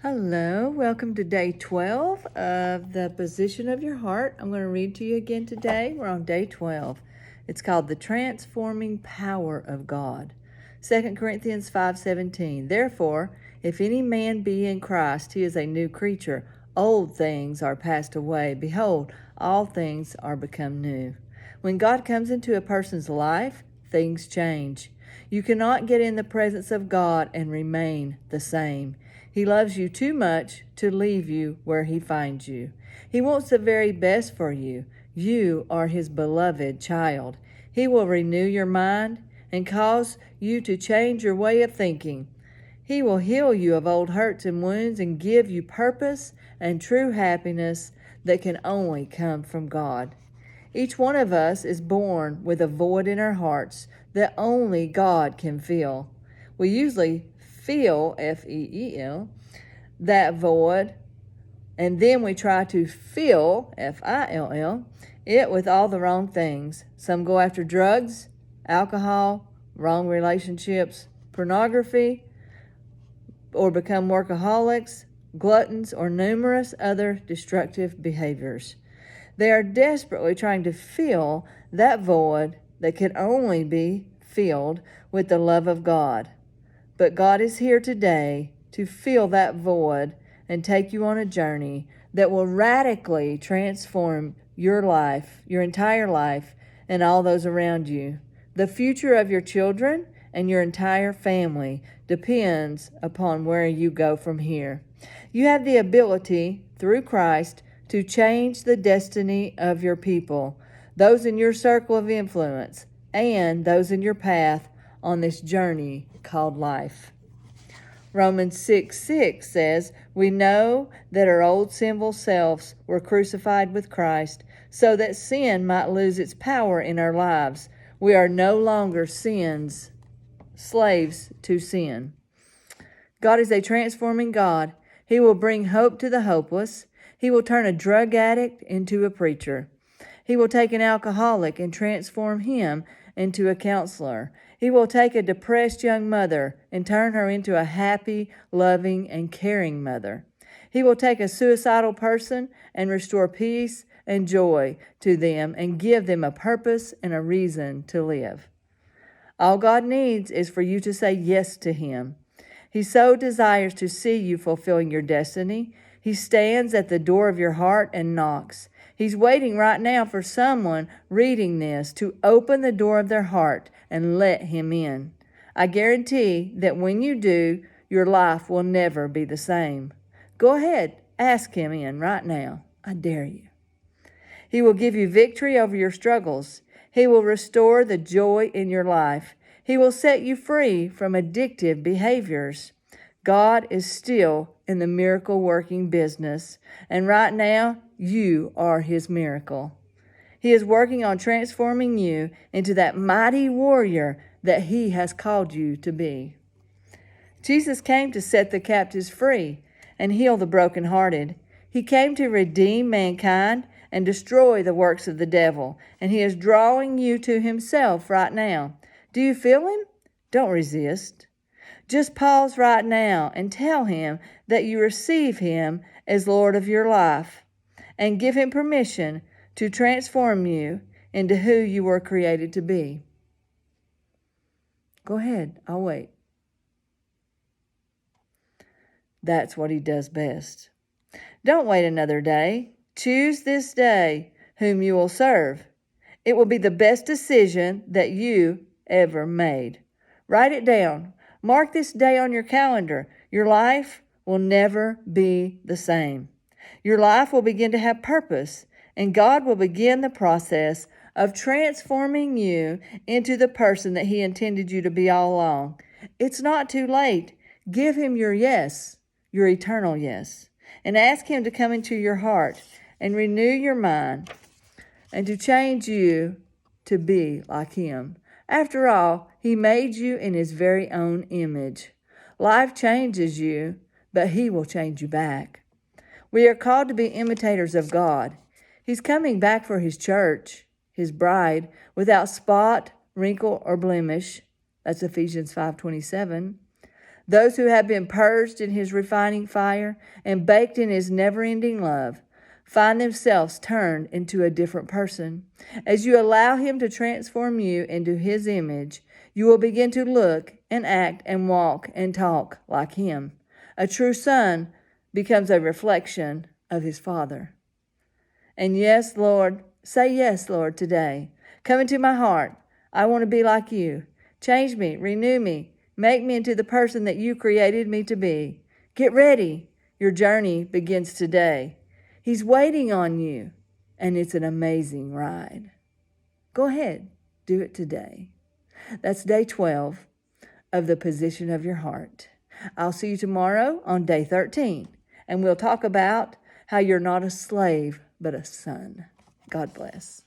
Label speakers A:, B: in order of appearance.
A: Hello, welcome to day 12 of the position of your heart. I'm going to read to you again today. We're on day 12. It's called the transforming power of God. 2 Corinthians 5:17. Therefore, if any man be in Christ, he is a new creature. Old things are passed away. Behold, all things are become new. When God comes into a person's life, things change. You cannot get in the presence of God and remain the same. He loves you too much to leave you where he finds you. He wants the very best for you. You are his beloved child. He will renew your mind and cause you to change your way of thinking. He will heal you of old hurts and wounds and give you purpose and true happiness that can only come from God. Each one of us is born with a void in our hearts that only God can fill. We usually feel, F-E-E-L, that void, and then we try to fill, F-I-L-L, it with all the wrong things. Some go after drugs, alcohol, wrong relationships, pornography, or become workaholics, gluttons, or numerous other destructive behaviors. They are desperately trying to fill that void that can only be filled with the love of God. But God is here today to fill that void and take you on a journey that will radically transform your life, your entire life, and all those around you. The future of your children and your entire family depends upon where you go from here. You have the ability, through Christ, to change the destiny of your people, those in your circle of influence, and those in your path on this journey called life. Romans 6:6 says, we know that our old sinful selves were crucified with Christ so that sin might lose its power in our lives. We are no longer slaves to sin. God is a transforming God. He will bring hope to the hopeless. He will turn a drug addict into a preacher. He will take an alcoholic and transform him into a counselor. He will take a depressed young mother and turn her into a happy, loving, and caring mother. He will take a suicidal person and restore peace and joy to them and give them a purpose and a reason to live. All God needs is for you to say yes to him. He so desires to see you fulfilling your destiny. He stands at the door of your heart and knocks. He's waiting right now for someone reading this to open the door of their heart and let him in. I guarantee that when you do, your life will never be the same. Go ahead, ask him in right now. I dare you. He will give you victory over your struggles. He will restore the joy in your life. He will set you free from addictive behaviors. God is still in the miracle working business, and right now, you are his miracle. He is working on transforming you into that mighty warrior that he has called you to be. Jesus came to set the captives free and heal the brokenhearted. He came to redeem mankind and destroy the works of the devil, and he is drawing you to himself right now. Do you feel him? Don't resist. Just pause right now and tell him that you receive him as Lord of your life and give him permission to transform you into who you were created to be. Go ahead, I'll wait. That's what he does best. Don't wait another day. Choose this day whom you will serve. It will be the best decision that you ever made. Write it down. Mark this day on your calendar. Your life will never be the same. Your life will begin to have purpose, and God will begin the process of transforming you into the person that he intended you to be all along. It's not too late. Give him your yes, your eternal yes, and ask him to come into your heart and renew your mind and to change you to be like him. After all, he made you in his very own image. Life changes you, but he will change you back. We are called to be imitators of God. He's coming back for his church, his bride, without spot, wrinkle, or blemish. That's Ephesians 5:27. Those who have been purged in his refining fire and baked in his never-ending love find themselves turned into a different person. As you allow him to transform you into his image, you will begin to look and act and walk and talk like him. A true son becomes a reflection of his father. And yes, Lord, say yes, Lord, today. Come into my heart. I want to be like you. Change me, renew me, make me into the person that you created me to be. Get ready. Your journey begins today. He's waiting on you, and it's an amazing ride. Go ahead, do it today. That's day 12 of the position of your heart. I'll see you tomorrow on day 13, and we'll talk about how you're not a slave, but a son. God bless.